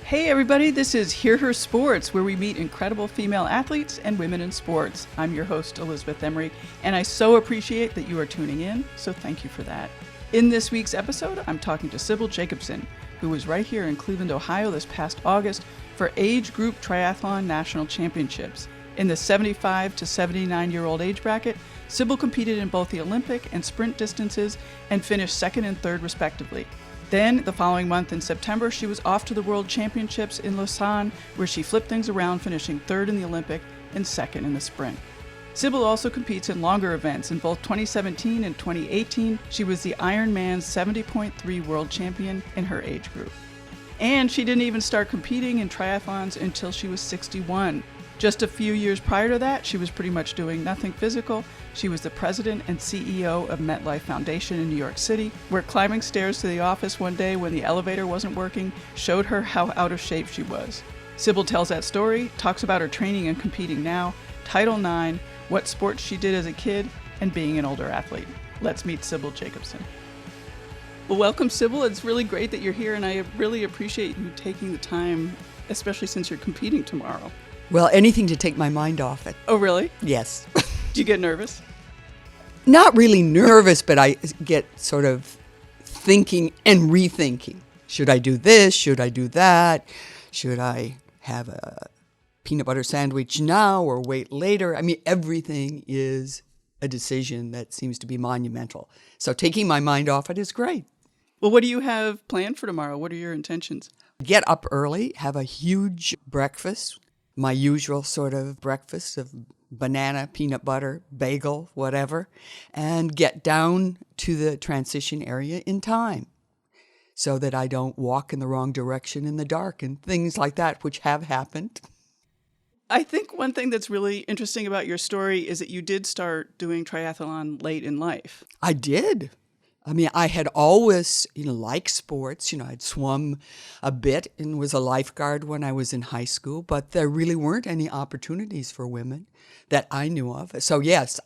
Hey everybody, this is Hear Her Sports, where we meet incredible female athletes and women in sports. I'm your host, Elizabeth Emery, and I so appreciate that you are tuning in, so thank you for that. In this week's episode, I'm talking to Sibyl Jacobson, who was right here in Cleveland, Ohio this past August for age group triathlon national championships. In the 75 to 79-year-old age bracket, Sibyl competed in both the Olympic and sprint distances and finished second and third respectively. Then, the following month in September, she was off to the World Championships in Lausanne, where she flipped things around, finishing third in the Olympic and second in the sprint. Sibyl also competes in longer events. In both 2017 and 2018, she was the IRONMAN 70.3 World Champion in her age group. And she didn't even start competing in triathlons until she was 61. Just a few years prior to that, she was pretty much doing nothing physical. She was the president and CEO of MetLife Foundation in New York City, where climbing stairs to the office one day when the elevator wasn't working showed her how out of shape she was. Sibyl tells that story, talks about her training and competing now, Title IX, what sports she did as a kid, and being an older athlete. Let's meet Sibyl Jacobson. Well, welcome, Sibyl. It's really great that you're here, and I really appreciate you taking the time, especially since you're competing tomorrow. Well, anything to take my mind off it. Oh, really? Yes. Do you get nervous? Not really nervous, but I get sort of thinking and rethinking. Should I do this? Should I do that? Should I have a peanut butter sandwich now or wait later? I mean, everything is a decision that seems to be monumental. So taking my mind off it is great. Well, what do you have planned for tomorrow? What are your intentions? Get up early, have a huge breakfast. My usual sort of breakfast of banana, peanut butter, bagel, whatever, and get down to the transition area in time so that I don't walk in the wrong direction in the dark and things like that, which have happened. I think one thing that's really interesting about your story is that you did start doing triathlon late in life. I did. I mean, I had always, liked sports. I'd swum a bit and was a lifeguard when I was in high school, but there really weren't any opportunities for women that I knew of. So yes,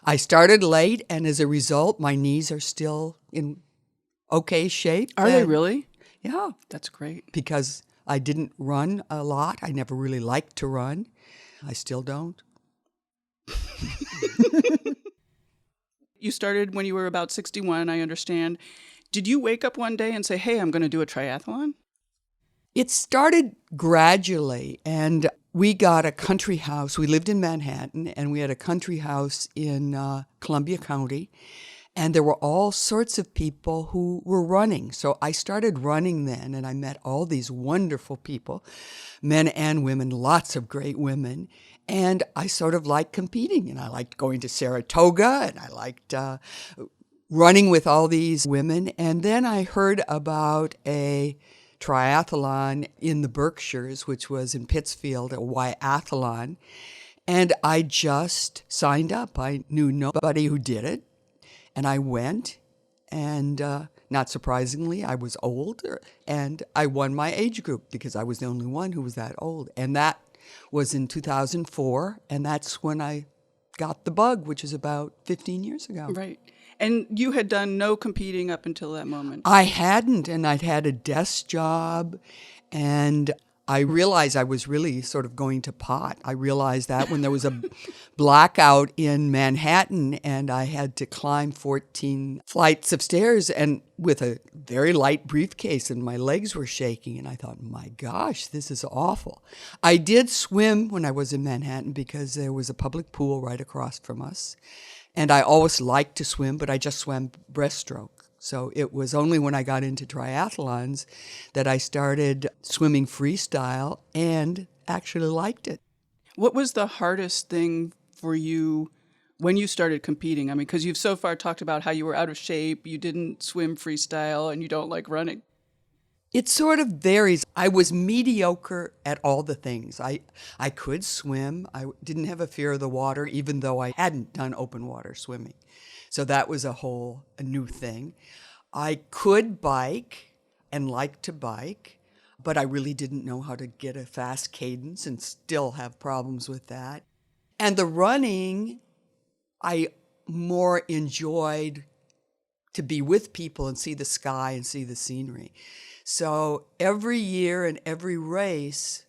I started late, and as a result, my knees are still in okay shape. Are they really? Yeah. That's great. Because I didn't run a lot. I never really liked to run. I still don't. You started when you were about 61, I understand. Did you wake up one day and say, hey, I'm going to do a triathlon? It started gradually, and we got a country house. We lived in Manhattan, and we had a country house in Columbia County, and there were all sorts of people who were running. So I started running then, and I met all these wonderful people, men and women, lots of great women. And I sort of liked competing, and I liked going to Saratoga, and I liked running with all these women. And then I heard about a triathlon in the Berkshires, which was in Pittsfield, a Y-athlon, and I just signed up. I knew nobody who did it, and I went, and not surprisingly, I was old, and I won my age group because I was the only one who was that old. And that was in 2004, and that's when I got the bug, which is about 15 years ago. Right. And you had done no competing up until that moment. I hadn't, and I'd had a desk job, and I realized I was really sort of going to pot. I realized that when there was a blackout in Manhattan, and I had to climb 14 flights of stairs and with a very light briefcase, and my legs were shaking, and I thought, my gosh, this is awful. I did swim when I was in Manhattan because there was a public pool right across from us, and I always liked to swim, but I just swam breaststroke. So it was only when I got into triathlons that I started swimming freestyle and actually liked it. What was the hardest thing for you when you started competing? I mean, because you've so far talked about how you were out of shape, you didn't swim freestyle, and you don't like running. It sort of varies. I was mediocre at all the things. I could swim. I didn't have a fear of the water, even though I hadn't done open water swimming. So that was a new thing. I could bike and liked to bike, but I really didn't know how to get a fast cadence and still have problems with that. And the running, I more enjoyed to be with people and see the sky and see the scenery. So every year and every race,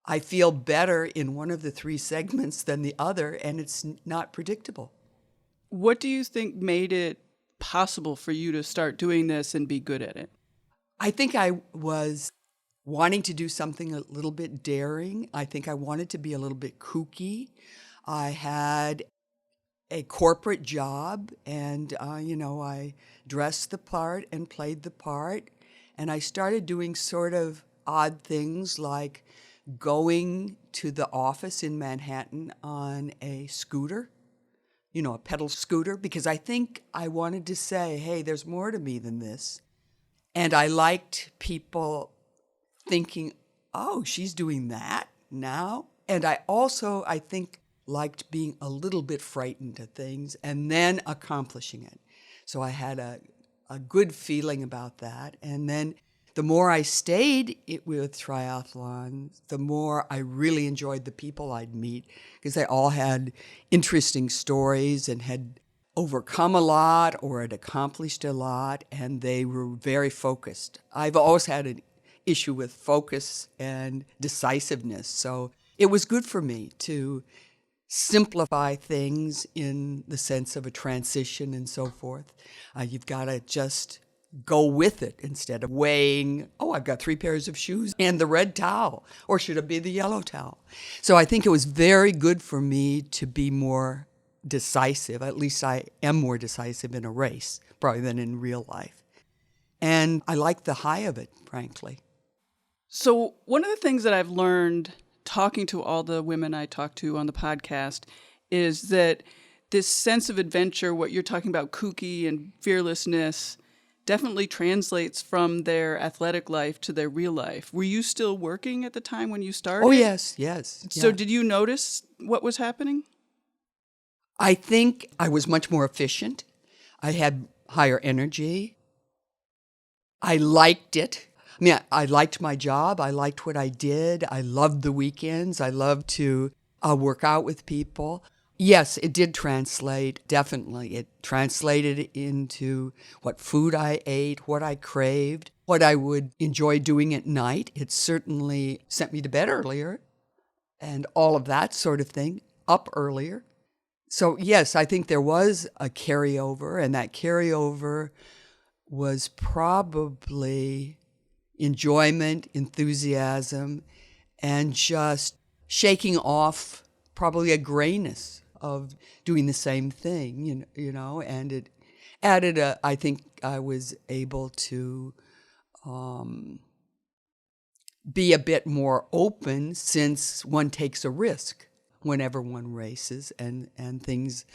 I feel better in one of the three segments than the other, and it's not predictable. What do you think made it possible for you to start doing this and be good at it? I think I was wanting to do something a little bit daring. I think I wanted to be a little bit kooky. I had a corporate job, and, I dressed the part and played the part. And I started doing sort of odd things like going to the office in Manhattan on a scooter, a pedal scooter, because I think I wanted to say, hey, there's more to me than this. And I liked people thinking, oh, she's doing that now. And I also, I think, liked being a little bit frightened at things and then accomplishing it. So I had a good feeling about that. And then the more I stayed with triathlon, the more I really enjoyed the people I'd meet, because they all had interesting stories and had overcome a lot or had accomplished a lot, and they were very focused. I've always had an issue with focus and decisiveness, so it was good for me to simplify things in the sense of a transition and so forth. You've got to just go with it instead of weighing, oh, I've got 3 pairs of shoes and the red towel, or should it be the yellow towel? So I think it was very good for me to be more decisive. At least I am more decisive in a race, probably, than in real life. And I like the high of it, frankly. So one of the things that I've learned talking to all the women I talk to on the podcast is that this sense of adventure, what you're talking about, kooky and fearlessness, definitely translates from their athletic life to their real life. Were you still working at the time when you started? Oh, yes. So did you notice what was happening? I think I was much more efficient. I had higher energy. I liked it. I mean, I liked my job. I liked what I did. I loved the weekends. I loved to work out with people. Yes, it did translate, definitely. It translated into what food I ate, what I craved, what I would enjoy doing at night. It certainly sent me to bed earlier and all of that sort of thing, up earlier. So yes, I think there was a carryover, and that carryover was probably enjoyment, enthusiasm, and just shaking off probably a grayness of doing the same thing, and it added I think I was able to be a bit more open, since one takes a risk whenever one races and things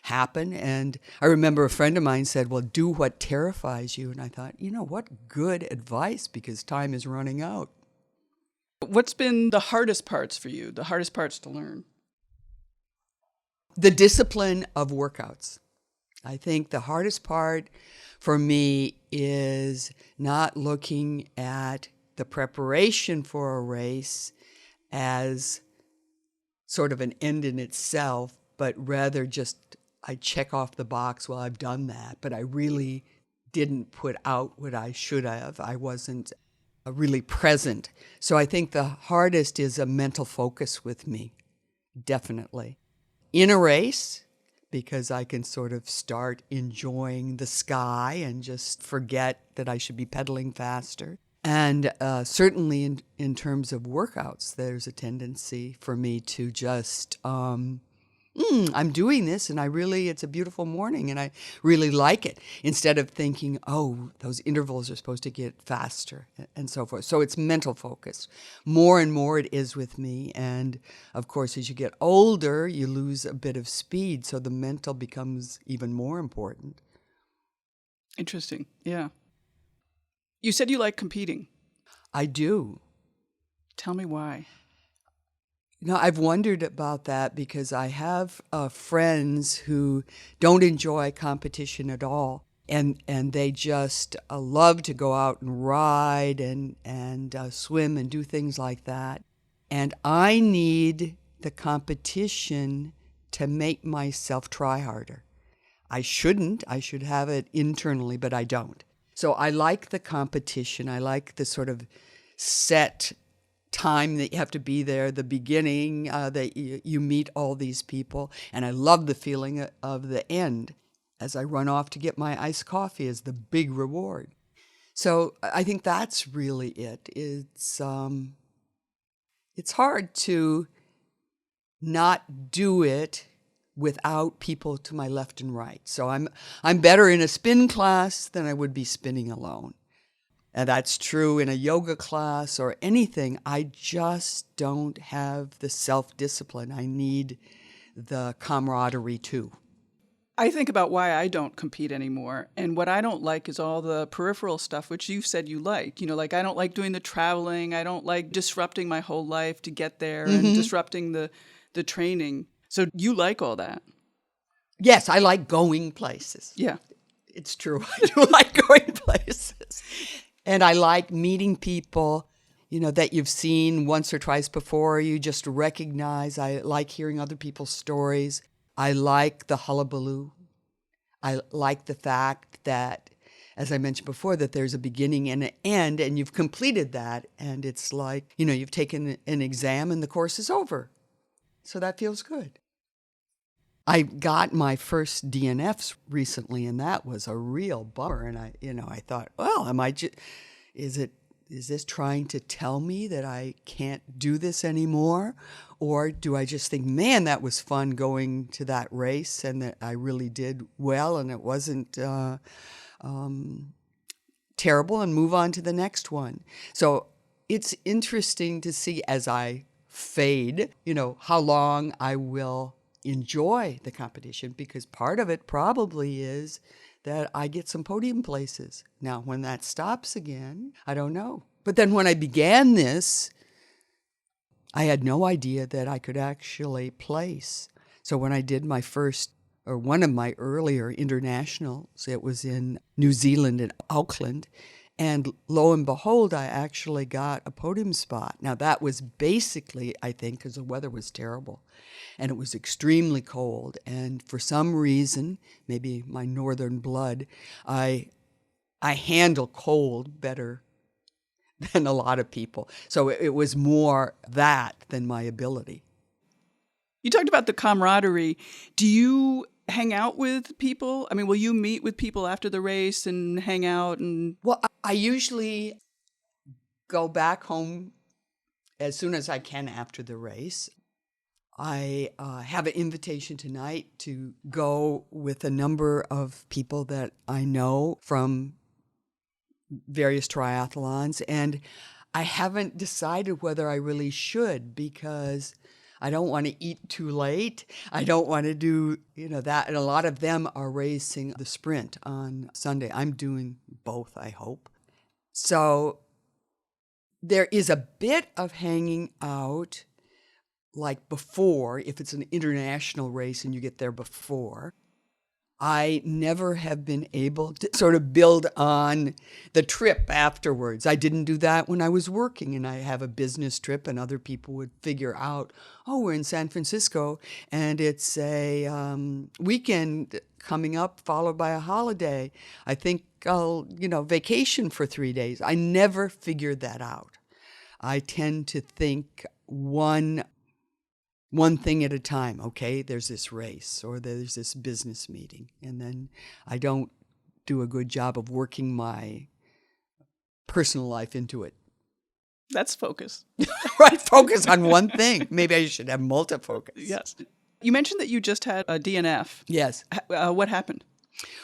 happen. And I remember a friend of mine said, well, do what terrifies you. And I thought, what good advice, because time is running out. What's been the hardest parts for you, the hardest parts to learn? The discipline of workouts. I think the hardest part for me is not looking at the preparation for a race as sort of an end in itself, but rather just I check off the box, well, I've done that, but I really didn't put out what I should have. I wasn't really present. So I think the hardest is a mental focus with me, definitely. In a race, because I can sort of start enjoying the sky and just forget that I should be pedaling faster. And certainly in terms of workouts, there's a tendency for me to just, I'm doing this and it's a beautiful morning and I really like it, instead of thinking, oh, those intervals are supposed to get faster and so forth. So it's mental focus. More and more it is with me. And of course, as you get older, you lose a bit of speed. So the mental becomes even more important. Interesting. Yeah. You said you like competing. I do. Tell me why. I've wondered about that, because I have friends who don't enjoy competition at all, and they just love to go out and ride and swim and do things like that. And I need the competition to make myself try harder. I shouldn't. I should have it internally, but I don't. So I like the competition. I like the sort of set time that you have to be there, the beginning, that you meet all these people. And I love the feeling of the end as I run off to get my iced coffee as the big reward. So I think that's really it. It's hard to not do it without people to my left and right. So I'm better in a spin class than I would be spinning alone. And that's true in a yoga class or anything. I just don't have the self-discipline. I need the camaraderie too. I think about why I don't compete anymore. And what I don't like is all the peripheral stuff, which you said you like. Like I don't like doing the traveling. I don't like disrupting my whole life to get there and disrupting the training. So you like all that? Yes, I like going places. Yeah. It's true. I do like going places. And I like meeting people, that you've seen once or twice before. You just recognize. I like hearing other people's stories. I like the hullabaloo. I like the fact that, as I mentioned before, that there's a beginning and an end, and you've completed that. And it's like, you've taken an exam and the course is over. So that feels good. I got my first DNFs recently, and that was a real bummer. And I thought, well, is this trying to tell me that I can't do this anymore? Or do I just think, man, that was fun going to that race and that I really did well and it wasn't terrible, and move on to the next one? So it's interesting to see as I fade, how long I will enjoy the competition, because part of it probably is that I get some podium places. Now, when that stops again, I don't know. But then when I began this, I had no idea that I could actually place. So when I did my first, or one of my earlier internationals, it was in New Zealand in Auckland, and lo and behold, I actually got a podium spot. Now, that was basically, I think, because the weather was terrible, and it was extremely cold. And for some reason, maybe my northern blood, I handle cold better than a lot of people. So it was more that than my ability. You talked about the camaraderie. Do you hang out with people? I mean, will you meet with people after the race and hang out? And Well, I usually go back home as soon as I can after the race. I have an invitation tonight to go with a number of people that I know from various triathlons, and I haven't decided whether I really should, because I don't want to eat too late. I don't want to do, that. And a lot of them are racing the sprint on Sunday. I'm doing both, I hope. So there is a bit of hanging out like before, if it's an international race and you get there before. I never have been able to sort of build on the trip afterwards. I didn't do that when I was working, and I have a business trip, and other people would figure out, oh, we're in San Francisco and it's a weekend coming up followed by a holiday. I think I'll, vacation for 3 days. I never figured that out. I tend to think one thing at a time. Okay, there's this race or there's this business meeting, and then I don't do a good job of working my personal life into it. that's focus. Right, focus on one thing. Maybe I should have multifocus. Yes. You mentioned that you just had a DNF. Yes. What happened?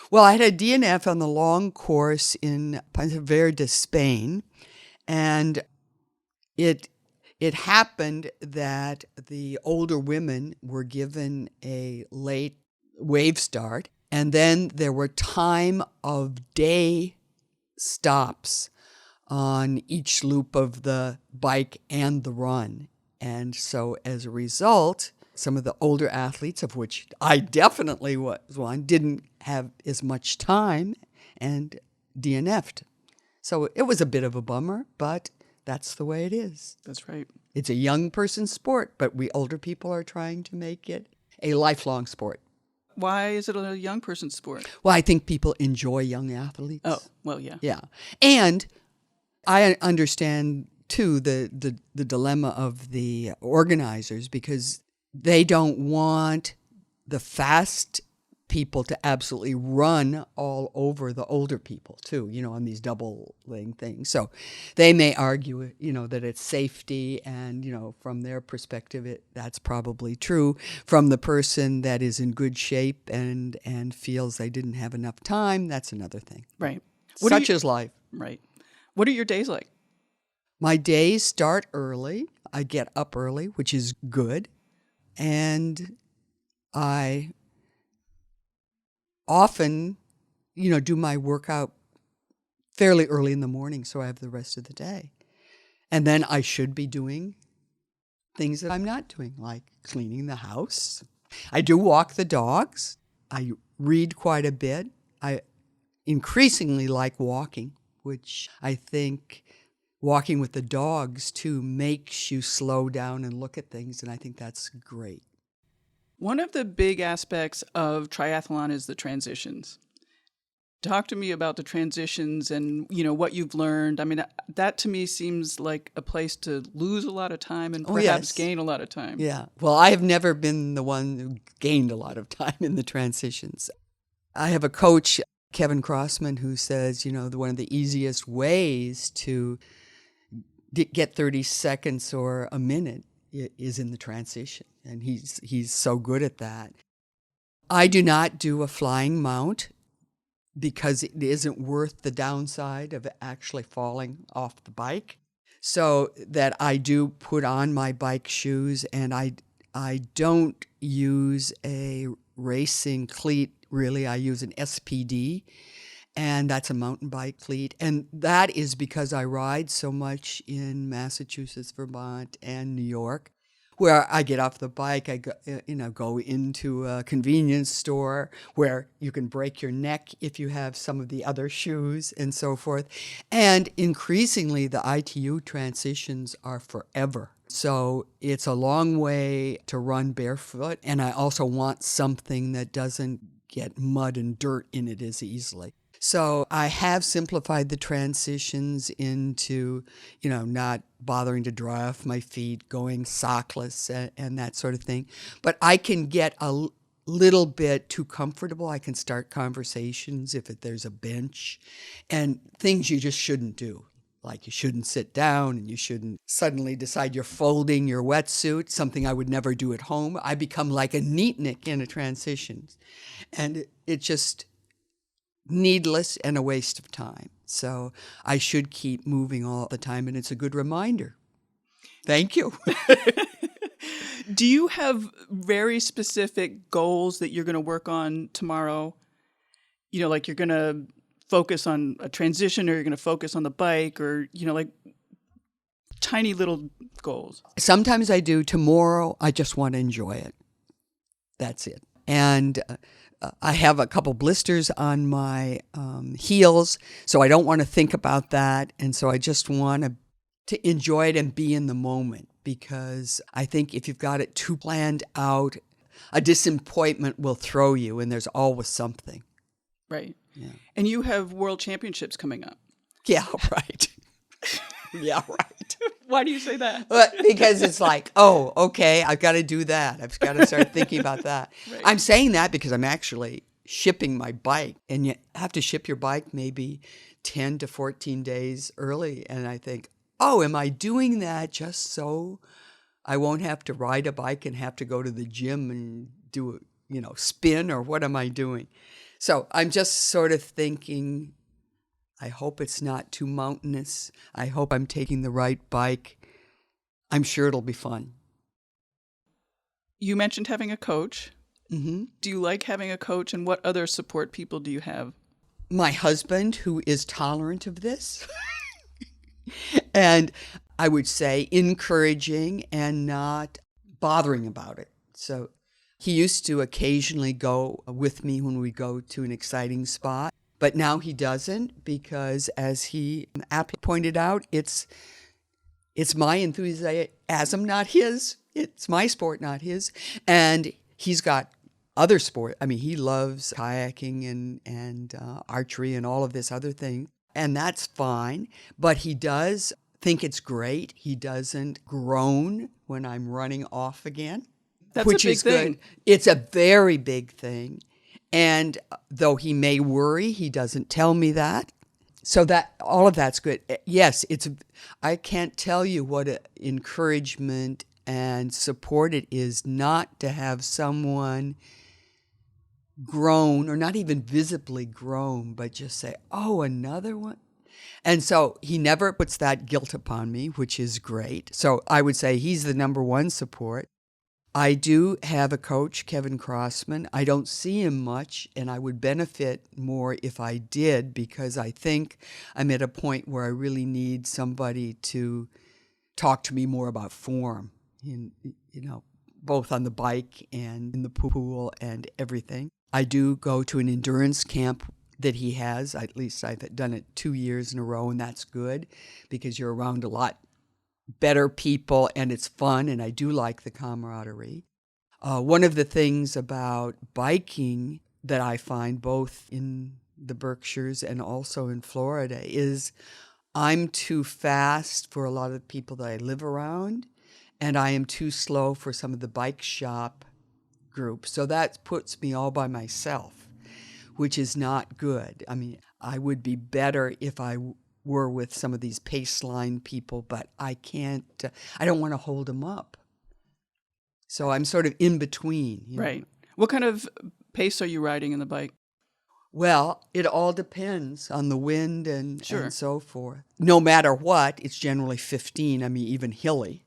Well, I had a DNF on the long course in Pontevedra, Spain, and it happened that the older women were given a late wave start, and then there were time of day stops on each loop of the bike and the run. And so as a result, some of the older athletes, of which I definitely was one, didn't have as much time and DNF'd. So it was a bit of a bummer, but that's the way it is. That's right. It's a young person's sport, but we older people are trying to make it a lifelong sport. Why is it a young person's sport? Well, I think people enjoy young athletes. Oh, well, yeah. Yeah. And I understand, too, the dilemma of the organizers, because they don't want the fast people to absolutely run all over the older people, too, on these doubling things. So they may argue, that it's safety, and, from their perspective, that's probably true. From the person that is in good shape and feels they didn't have enough time, that's another thing. Right. Such is life. Right. What are your days like? My days start early. I get up early, which is good. And I often, do my workout fairly early in the morning, so I have the rest of the day. And then I should be doing things that I'm not doing, like cleaning the house. I do walk the dogs. I read quite a bit. I increasingly like walking, which I think walking with the dogs, too, makes you slow down and look at things, and I think that's great. One of the big aspects of triathlon is the transitions. Talk to me about the transitions and, what you've learned. I mean, that to me seems like a place to lose a lot of time and perhaps gain a lot of time. Yeah. Well, I have never been the one who gained a lot of time in the transitions. I have a coach, Kevin Crossman, who says, one of the easiest ways to get 30 seconds or a minute is in the transition. And he's so good at that. I do not do a flying mount because it isn't worth the downside of actually falling off the bike. So that I do put on my bike shoes, and I don't use a racing cleat, really. I use an SPD, and that's a mountain bike cleat. And that is because I ride so much in Massachusetts, Vermont, and New York, where I get off the bike, I go into a convenience store where you can break your neck if you have some of the other shoes and so forth. And increasingly, the ITU transitions are forever. So it's a long way to run barefoot, and I also want something that doesn't get mud and dirt in it as easily. So I have simplified the transitions into, not bothering to dry off my feet, going sockless and that sort of thing. But I can get a little bit too comfortable. I can start conversations if there's a bench, and things you just shouldn't do. Like you shouldn't sit down, and you shouldn't suddenly decide you're folding your wetsuit, something I would never do at home. I become like a neatnik in a transition. And it just needless and a waste of time. So I should keep moving all the time, and it's a good reminder. Thank you. Do you have very specific goals that you're going to work on tomorrow? Like you're going to focus on a transition, or you're going to focus on the bike, or, like tiny little goals? Sometimes I do. Tomorrow, I just want to enjoy it. That's it. And I have a couple blisters on my heels, so I don't want to think about that. And so I just want to enjoy it and be in the moment, because I think if you've got it too planned out, a disappointment will throw you, and there's always something. Right. Yeah. And you have world championships coming up. Yeah, right. Yeah, right. Why do you say that? Because it's like, oh, okay, I've got to do that. I've got to start thinking about that. Right. I'm saying that because I'm actually shipping my bike, and you have to ship your bike maybe 10 to 14 days early. And I think, oh, am I doing that just so I won't have to ride a bike and have to go to the gym and do a, spin, or what am I doing? So I'm just sort of thinking, I hope it's not too mountainous. I hope I'm taking the right bike. I'm sure it'll be fun. You mentioned having a coach. Mm-hmm. Do you like having a coach, and what other support people do you have? My husband, who is tolerant of this, and I would say encouraging and not bothering about it. So he used to occasionally go with me when we go to an exciting spot. But now he doesn't, because, as he aptly pointed out, it's my enthusiasm, not his. It's my sport, not his. And he's got other sport. I mean, he loves kayaking and archery and all of this other thing, and that's fine. But he does think it's great. He doesn't groan when I'm running off again, That's which a big is thing. good. It's a very big thing. And though he may worry, he doesn't tell me that. So that all of that's good. Yes, I can't tell you what a encouragement and support it is not to have someone groan, or not even visibly groan, but just say, "Oh, another one." And so he never puts that guilt upon me, which is great. So I would say he's the number one support. I do have a coach, Kevin Crossman. I don't see him much, and I would benefit more if I did, because I think I'm at a point where I really need somebody to talk to me more about form, both on the bike and in the pool and everything. I do go to an endurance camp that he has. At least I've done it 2 years in a row, and that's good because you're around a lot better people, and it's fun, and I do like the camaraderie. One of the things about biking that I find both in the Berkshires and also in Florida is I'm too fast for a lot of the people that I live around, and I am too slow for some of the bike shop groups. So that puts me all by myself, which is not good. I mean, I would be better if I were with some of these pace line people, but I can't, I don't want to hold them up. So I'm sort of in between. Right. What kind of pace are you riding in the bike? Well, it all depends on the wind and Sure. so forth. No matter what, it's generally 15, I mean, even hilly,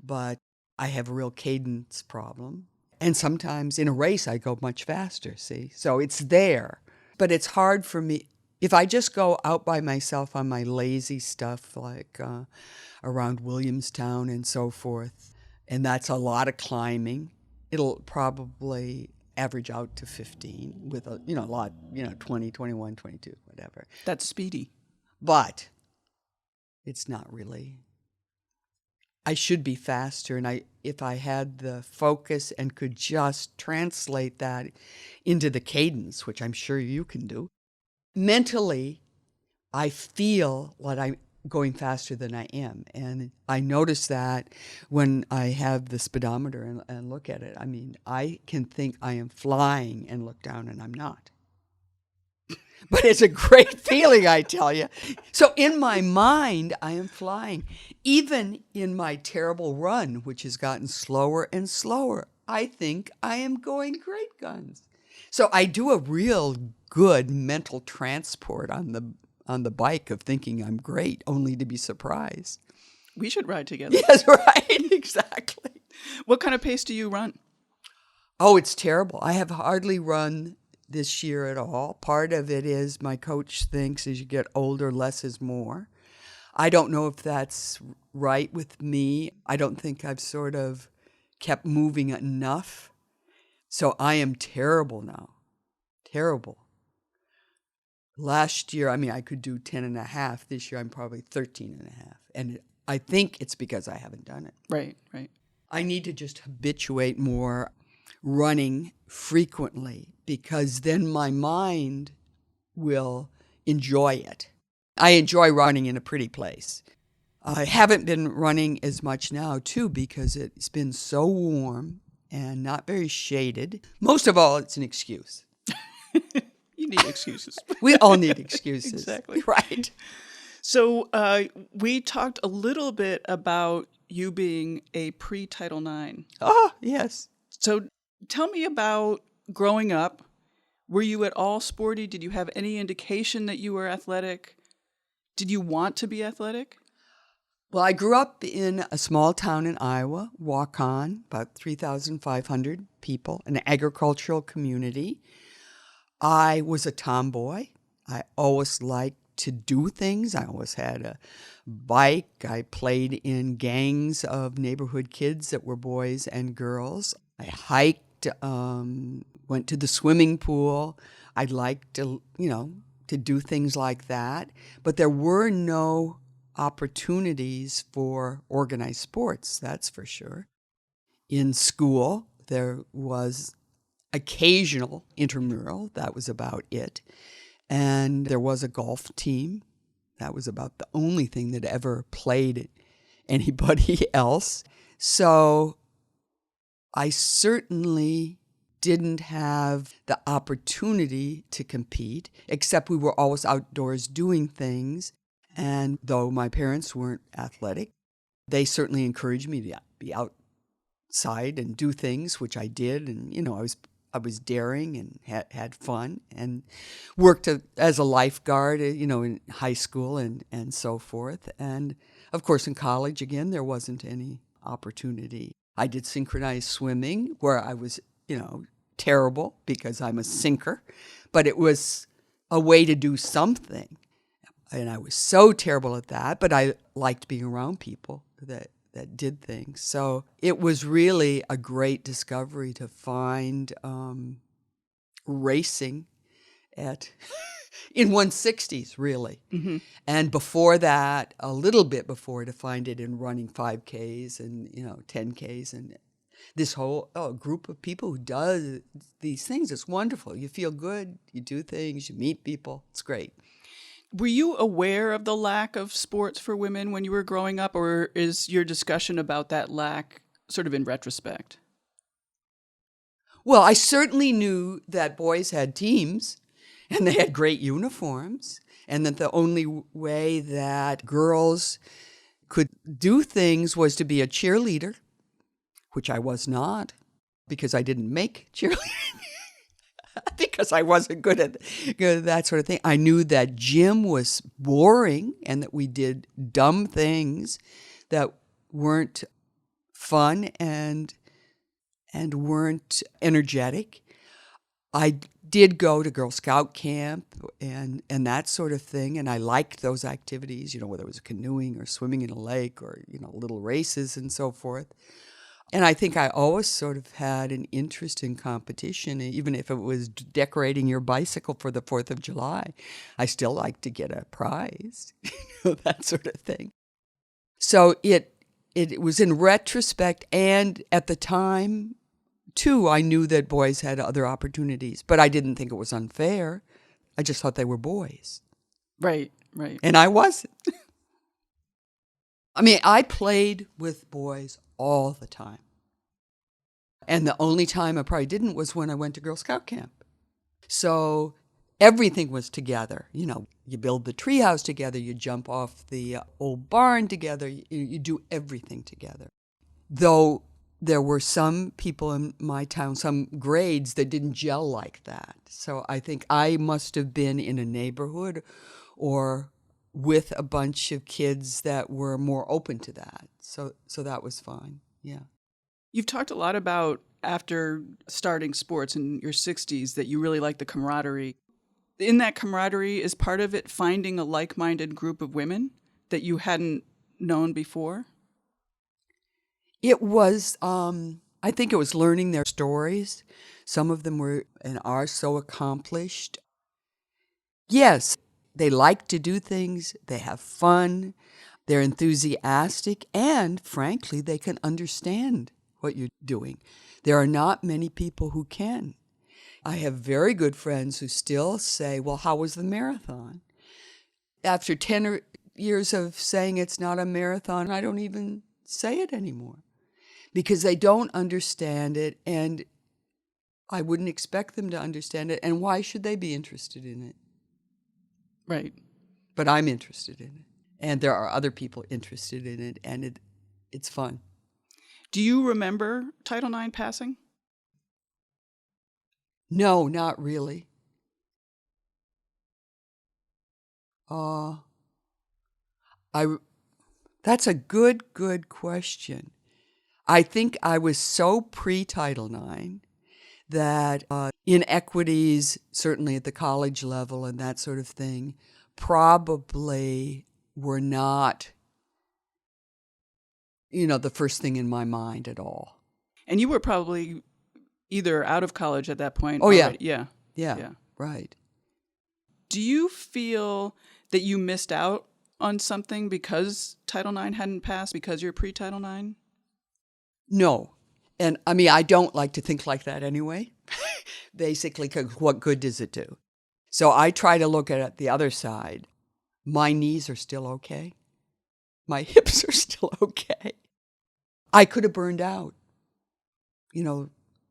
but I have a real cadence problem. And sometimes in a race, I go much faster, see? So it's there, but it's hard for me. If I just go out by myself on my lazy stuff, like around Williamstown and so forth, and that's a lot of climbing, it'll probably average out to 15 with a lot, 20, 21, 22, whatever. That's speedy. But it's not really. I should be faster, and if I had the focus and could just translate that into the cadence, which I'm sure you can do. Mentally, I feel like I'm going faster than I am. And I notice that when I have the speedometer and look at it. I mean, I can think I am flying and look down and I'm not. But it's a great feeling, I tell you. So in my mind, I am flying. Even in my terrible run, which has gotten slower and slower, I think I am going great guns. So I do a real good mental transport on the bike of thinking I'm great, only to be surprised. We should ride together. Yes, right, exactly. What kind of pace do you run? Oh, it's terrible. I have hardly run this year at all. Part of it is my coach thinks as you get older, less is more. I don't know if that's right with me. I don't think I've sort of kept moving enough. So I am terrible now. Terrible. Last year, I mean, I could do 10 and a half. This year, I'm probably 13 and a half. And I think it's because I haven't done it. Right, right. I need to just habituate more running frequently, because then my mind will enjoy it. I enjoy running in a pretty place. I haven't been running as much now, too, because it's been so warm and not very shaded. Most of all, it's an excuse. You need excuses. We all need excuses. Exactly. Right. So we talked a little bit about you being a pre-Title IX. Oh, yes. So tell me about growing up. Were you at all sporty? Did you have any indication that you were athletic? Did you want to be athletic? Well, I grew up in a small town in Iowa, Waukon, about 3,500 people, an agricultural community. I was a tomboy. I always liked to do things. I always had a bike. I played in gangs of neighborhood kids that were boys and girls. I hiked, went to the swimming pool. I liked to do things like that. But there were no opportunities for organized sports, that's for sure. In school, there was occasional intramural. That was about it. And there was a golf team. That was about the only thing that ever played anybody else. So I certainly didn't have the opportunity to compete, except we were always outdoors doing things. And though my parents weren't athletic, they certainly encouraged me to be outside and do things, which I did. And, I was daring and had fun and worked as a lifeguard, in high school and so forth. And, of course, in college, again, there wasn't any opportunity. I did synchronized swimming where I was, terrible because I'm a sinker, but it was a way to do something. And I was so terrible at that, but I liked being around people that did things. So it was really a great discovery to find racing in 160s, really. Mm-hmm. And before that, a little bit before, to find it in running 5Ks and 10Ks and this whole group of people who does these things. It's wonderful. You feel good. You do things. You meet people. It's great. Were you aware of the lack of sports for women when you were growing up, or is your discussion about that lack sort of in retrospect? Well, I certainly knew that boys had teams and they had great uniforms, and that the only way that girls could do things was to be a cheerleader, which I was not because I didn't make cheerleading. Because I wasn't good at that sort of thing. I knew that gym was boring and that we did dumb things that weren't fun and weren't energetic. I did go to Girl Scout camp and that sort of thing, and I liked those activities, whether it was canoeing or swimming in a lake or, little races and so forth. And I think I always sort of had an interest in competition, even if it was decorating your bicycle for the 4th of July. I still like to get a prize, that sort of thing. So it was in retrospect, and at the time, too, I knew that boys had other opportunities, but I didn't think it was unfair. I just thought they were boys. Right. And I wasn't. I played with boys all the time. And the only time I probably didn't was when I went to Girl Scout camp. So everything was together. You build the treehouse together, you jump off the old barn together, you do everything together. Though there were some people in my town, some grades that didn't gel like that. So I think I must have been in a neighborhood or with a bunch of kids that were more open to that. So that was fine, yeah. You've talked a lot about, after starting sports in your 60s, that you really like the camaraderie. In that camaraderie, is part of it finding a like-minded group of women that you hadn't known before? It was, I think it was learning their stories. Some of them were and are so accomplished. Yes, they like to do things, they have fun, they're enthusiastic, and frankly, they can understand what you're doing. There are not many people who can. I have very good friends who still say, well, how was the marathon? After 10 years of saying it's not a marathon, I don't even say it anymore because they don't understand it, and I wouldn't expect them to understand it, and why should they be interested in it? Right. But I'm interested in it, and there are other people interested in it, and it's fun. Do you remember Title IX passing? No, not really. That's a good question. I think I was so pre-Title IX that inequities, certainly at the college level and that sort of thing, probably were not, the first thing in my mind at all. And you were probably either out of college at that point. Oh, yeah. Yeah. Right. Do you feel that you missed out on something because Title IX hadn't passed, because you're pre-Title IX? No. And I don't like to think like that anyway. Basically, 'cause what good does it do? So I try to look at it the other side. My knees are still okay. My hips are still okay. I could have burned out,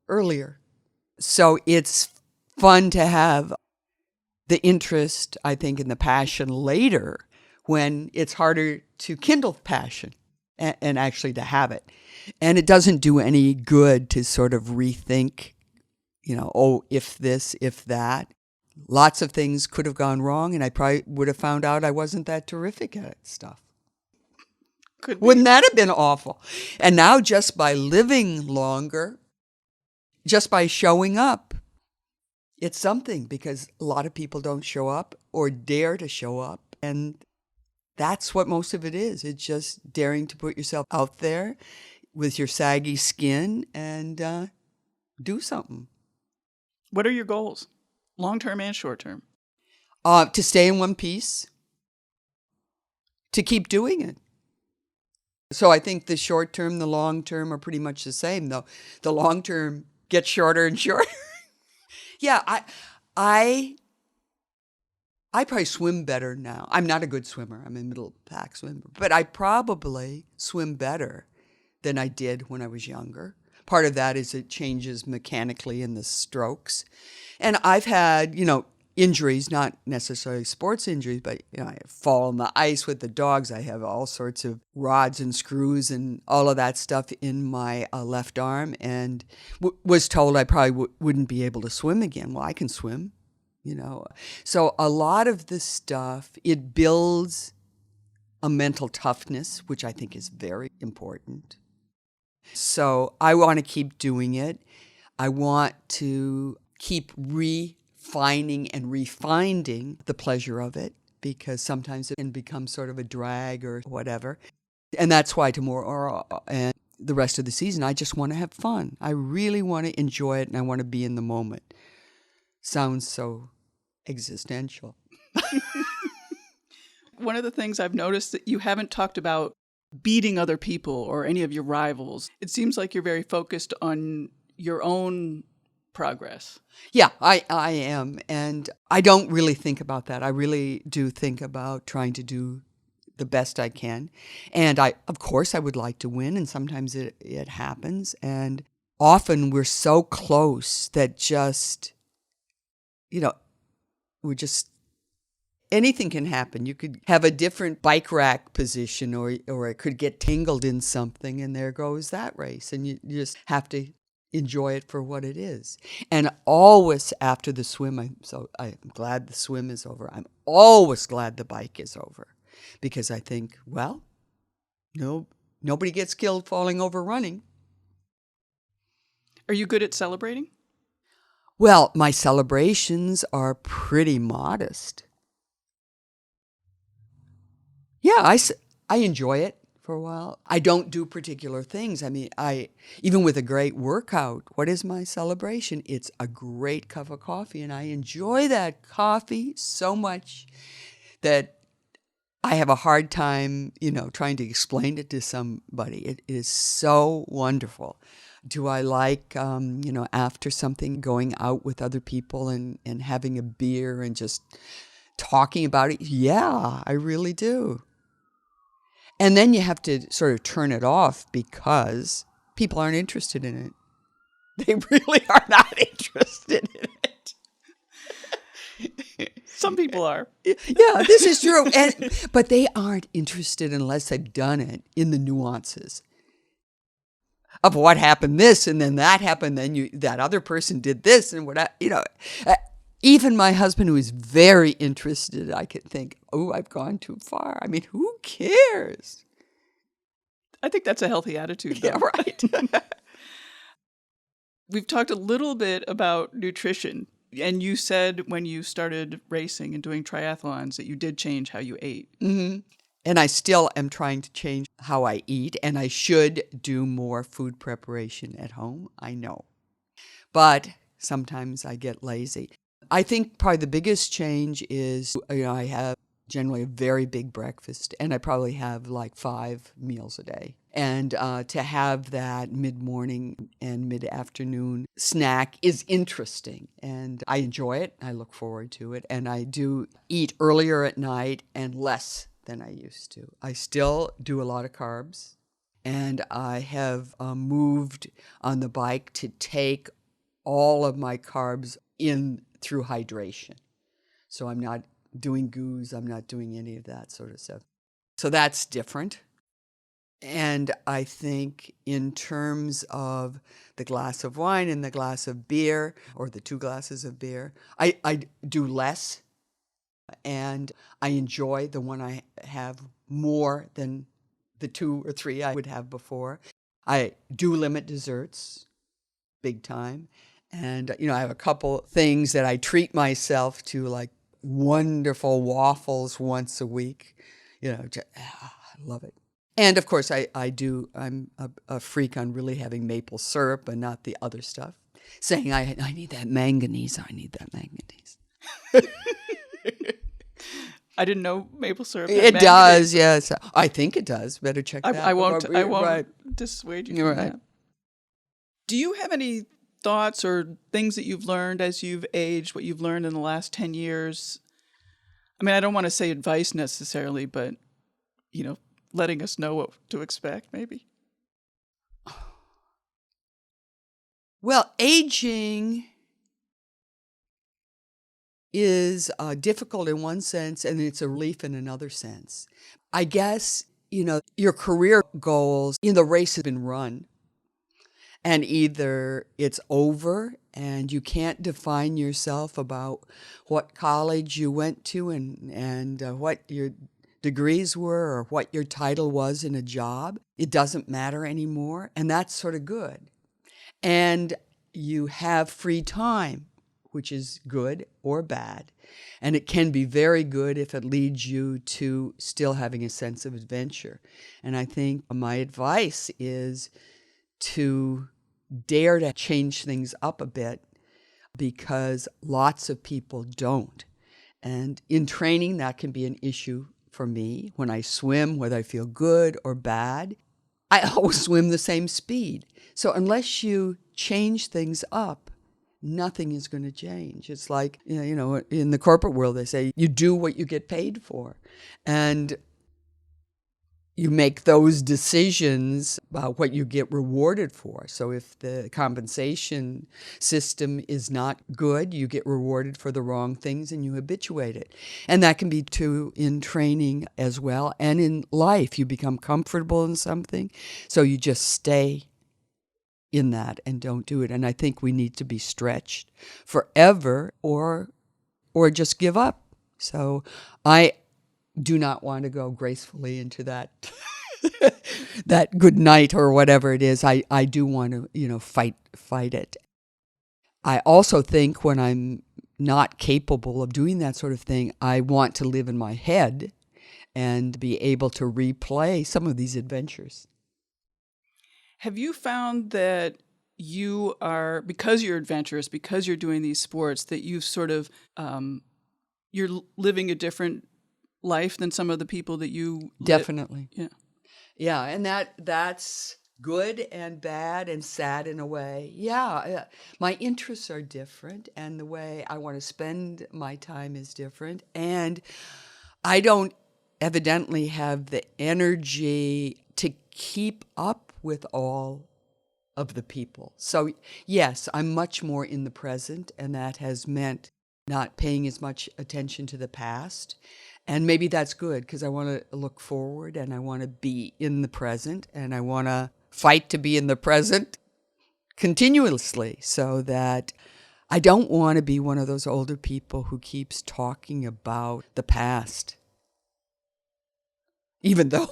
earlier. So it's fun to have the interest, I think, and the passion later when it's harder to kindle passion and actually to have it. And it doesn't do any good to sort of rethink, oh, if this, if that. Lots of things could have gone wrong, and I probably would have found out I wasn't that terrific at stuff. Wouldn't that have been awful? And now just by living longer, just by showing up, it's something, because a lot of people don't show up or dare to show up. And that's what most of it is. It's just daring to put yourself out there with your saggy skin and do something. What are your goals, long-term and short-term? To stay in one piece, to keep doing it. So I think the short term, the long term are pretty much the same, though. The long term gets shorter and shorter. Yeah, I probably swim better now. I'm not a good swimmer. I'm a middle pack swimmer. But I probably swim better than I did when I was younger. Part of that is it changes mechanically in the strokes. And I've had, injuries, not necessarily sports injuries, but I fall on the ice with the dogs. I have all sorts of rods and screws and all of that stuff in my left arm, and was told I probably wouldn't be able to swim again. Well, I can swim, So a lot of this stuff, it builds a mental toughness, which I think is very important. So I want to keep doing it. I want to keep refining and refining the pleasure of it, because sometimes it can become sort of a drag or whatever. And that's why tomorrow and the rest of the season, I just want to have fun. I really want to enjoy it, and I want to be in the moment. Sounds so existential. One of the things I've noticed that you haven't talked about beating other people or any of your rivals. It seems like you're very focused on your own progress. Yeah, I am. And I don't really think about that. I really do think about trying to do the best I can. And of course, I would like to win. And sometimes it happens. And often we're so close that just, we're just, anything can happen. You could have a different bike rack position, or it could get tangled in something, and there goes that race. And you just have to enjoy it for what it is. And always after the swim, I'm glad the swim is over. I'm always glad the bike is over, because I think, well, nobody gets killed falling over running. Are you good at celebrating? Well, my celebrations are pretty modest. Yeah, I enjoy it for a while. I don't do particular things. I mean, even with a great workout, what is my celebration? It's a great cup of coffee, and I enjoy that coffee so much that I have a hard time, trying to explain it to somebody. It is so wonderful. Do I like, after something, going out with other people and having a beer and just talking about it? Yeah, I really do. And then you have to sort of turn it off, because people aren't interested in it. They really are not interested in it. Some people are. Yeah, this is true. But they aren't interested unless they've done it in the nuances of what happened this, and then that happened, then that other person did this, and what, even my husband, who is very interested, I could think, oh, I've gone too far. I mean, who cares? I think that's a healthy attitude, though. Yeah, right. We've talked a little bit about nutrition, and you said when you started racing and doing triathlons that you did change how you ate. Mm-hmm. And I still am trying to change how I eat, and I should do more food preparation at home, I know. But sometimes I get lazy. I think probably the biggest change is, I have generally a very big breakfast, and I probably have like 5 meals a day. And to have that mid-morning and mid-afternoon snack is interesting, and I enjoy it. I look forward to it, and I do eat earlier at night and less than I used to. I still do a lot of carbs, and I have moved on the bike to take all of my carbs in through hydration. So I'm not doing goos, I'm not doing any of that sort of stuff. So that's different. And I think in terms of the glass of wine and the glass of beer, or the 2 glasses of beer, I do less, and I enjoy the one I have more than the 2 or 3 I would have before. I do limit desserts big time. And, I have a couple things that I treat myself to, like wonderful waffles once a week. I love it. And of course, I'm a freak on really having maple syrup and not the other stuff. Saying, I need that manganese, I didn't know maple syrup had It manganese. does, yes. I think it does. Better check that. I won't Right. dissuade you You're from right. that. Do you have any thoughts or things that you've learned as you've aged, what you've learned in the last 10 years? I mean, I don't want to say advice necessarily, but, letting us know what to expect, maybe. Well, aging is difficult in one sense, and it's a relief in another sense. I guess, your career goals in the race have been run, and either it's over and you can't define yourself about what college you went to and what your degrees were or what your title was in a job. It doesn't matter anymore, and that's sort of good. And you have free time, which is good or bad. And it can be very good if it leads you to still having a sense of adventure. And I think my advice is to dare to change things up a bit, because lots of people don't. And in training, that can be an issue for me. When I swim, whether I feel good or bad, I always swim the same speed. So unless you change things up, nothing is going to change. It's like, in the corporate world, they say you do what you get paid for. And you make those decisions about what you get rewarded for. So if the compensation system is not good, you get rewarded for the wrong things and you habituate it. And that can be true in training as well. And in life, you become comfortable in something, so you just stay in that and don't do it. And I think we need to be stretched forever or just give up. So I do not want to go gracefully into that that good night or whatever it is. I do want to, fight it. I also think when I'm not capable of doing that sort of thing, I want to live in my head and be able to replay some of these adventures. Have you found that you are, because you're adventurous, because you're doing these sports, that you've sort of, you're living a different life than some of the people that you Definitely. Yeah, and that's good and bad and sad in a way. My interests are different, and the way I want to spend my time is different, and I don't evidently have the energy to keep up with all of the people. So yes, I'm much more in the present, and that has meant not paying as much attention to the past. And maybe that's good, because I want to look forward and I want to be in the present, and I want to fight to be in the present continuously, so that I don't want to be one of those older people who keeps talking about the past. Even though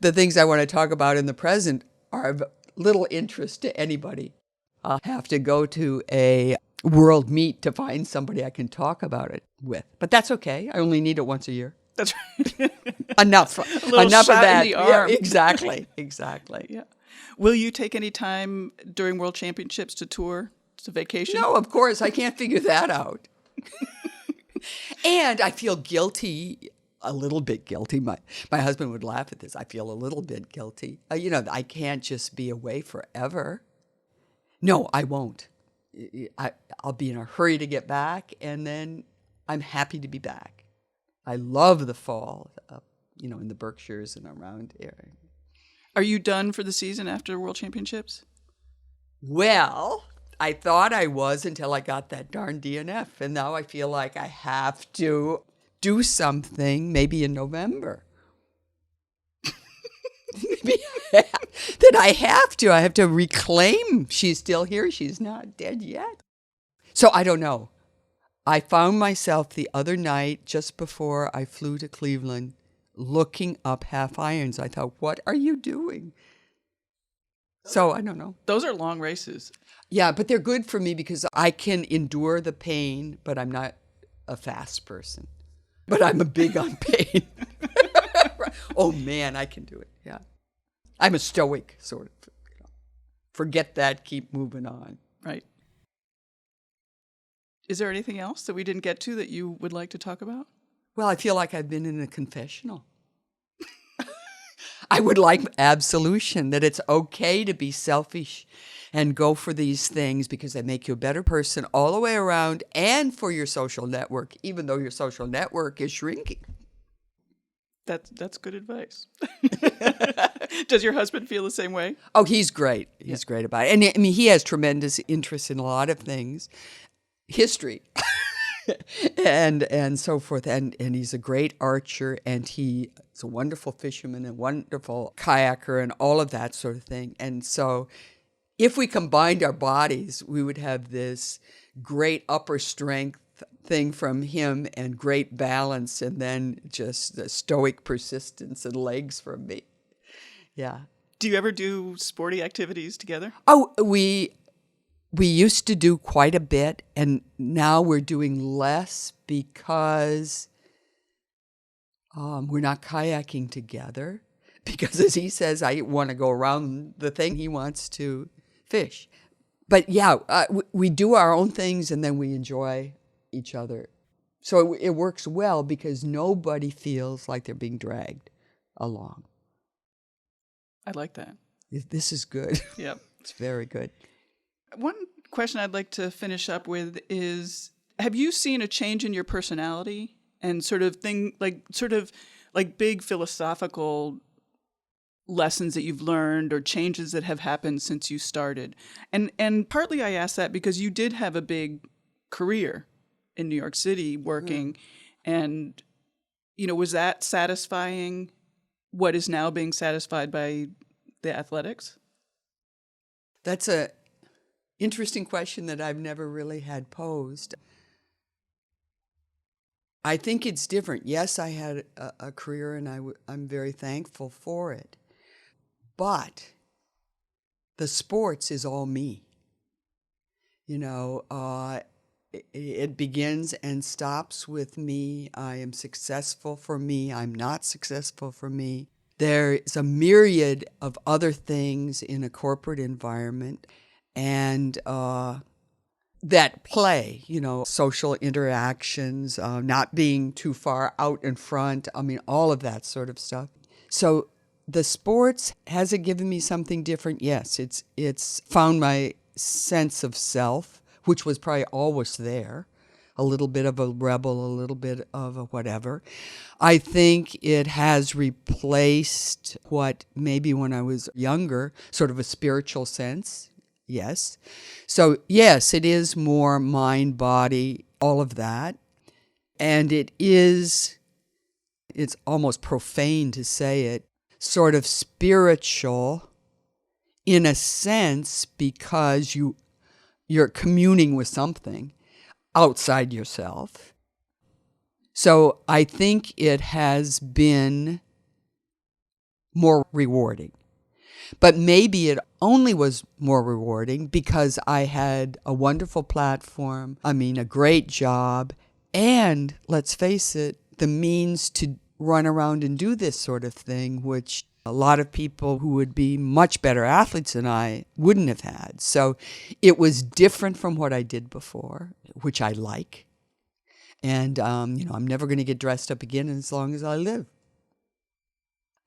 the things I want to talk about in the present are of little interest to anybody. I'll have to go to a world meet to find somebody I can talk about it with. But that's okay. I only need it once a year. that's right. Enough. A little Enough shot of that. in the arm. Yeah, exactly. Yeah. Will you take any time during World Championships to tour? To vacation? No, of course. I can't figure that out. And I feel guilty, a little bit guilty. My husband would laugh at this. I feel a little bit guilty. I can't just be away forever. No, I won't. I'll be in a hurry to get back, and then I'm happy to be back. I love the fall, in the Berkshires and around here. Are you done for the season after World Championships? Well, I thought I was until I got that darn DNF, and now I feel like I have to do something maybe in November. Maybe that I have to. I have to reclaim. She's still here. She's not dead yet. So I don't know. I found myself the other night, just before I flew to Cleveland, looking up half irons. I thought, what are you doing? So I don't know. Those are long races. Yeah, but they're good for me because I can endure the pain, but I'm not a fast person. But I'm a big on pain. Oh, man, I can do it. Yeah. I'm a stoic, sort of. Forget that, keep moving on. Right. Is there anything else that we didn't get to that you would like to talk about? Well, I feel like I've been in a confessional. I would like absolution, that it's okay to be selfish and go for these things because they make you a better person all the way around, and for your social network, even though your social network is shrinking. That's good advice. Does your husband feel the same way? Oh, he's great. He's great about it. And I mean, he has tremendous interest in a lot of things. History. and so forth. And he's a great archer, and he's a wonderful fisherman and wonderful kayaker and all of that sort of thing. And so if we combined our bodies, we would have this great upper strength thing from him and great balance, and then just the stoic persistence and legs from me. Yeah. Do you ever do sporty activities together? Oh, we used to do quite a bit, and now we're doing less because we're not kayaking together. Because, as he says, I want to go around the thing, he wants to fish. But yeah, we do our own things, and then we enjoy each other. So it works well because nobody feels like they're being dragged along. I like that. This is good. Yep. It's very good. One question I'd like to finish up with is, have you seen a change in your personality and sort of big philosophical lessons that you've learned or changes that have happened since you started? And partly I ask that because you did have a big career in New York City working, and was that satisfying what is now being satisfied by the athletics? That's a interesting question that I've never really had posed. I think it's different. Yes, I had a career, and I'm very thankful for it. But the sports is all me. It begins and stops with me. I am successful for me. I'm not successful for me. There's a myriad of other things in a corporate environment, and that play, social interactions, not being too far out in front. I mean, all of that sort of stuff. So the sports, has it given me something different? Yes, it's found my sense of self, which was probably always there, a little bit of a rebel, a little bit of a whatever. I think it has replaced what maybe when I was younger, sort of a spiritual sense. Yes. So yes, it is more mind, body, all of that. And it's almost profane to say it, sort of spiritual in a sense because you're communing with something outside yourself. So I think it has been more rewarding. But maybe it only was more rewarding because I had a wonderful platform, a great job, and, let's face it, the means to run around and do this sort of thing, which a lot of people who would be much better athletes than I wouldn't have had. So it was different from what I did before, which I like. And, I'm never going to get dressed up again as long as I live.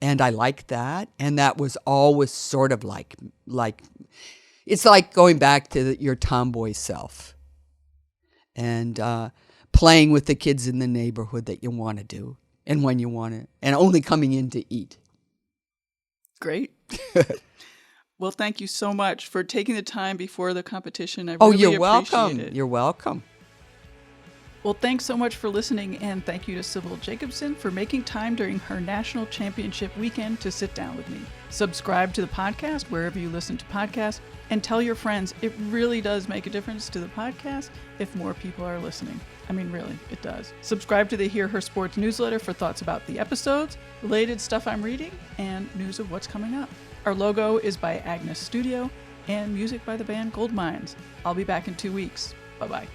And I like that. And that was always sort of like it's like going back to your tomboy self and playing with the kids in the neighborhood that you want to do and when you want to, and only coming in to eat. Great. Well, thank you so much for taking the time before the competition. I really you're appreciate welcome. it. You're welcome. Well, thanks so much for listening, and thank you to Sibyl Jacobson for making time during her national championship weekend to sit down with me. Subscribe to the podcast wherever you listen to podcasts, and tell your friends. It really does make a difference to the podcast if more people are listening. I mean, really, it does. Subscribe to the Hear Her Sports newsletter for thoughts about the episodes, related stuff I'm reading, and news of what's coming up. Our logo is by Agnes Studio, and music by the band Gold Mines. I'll be back in 2 weeks. Bye-bye.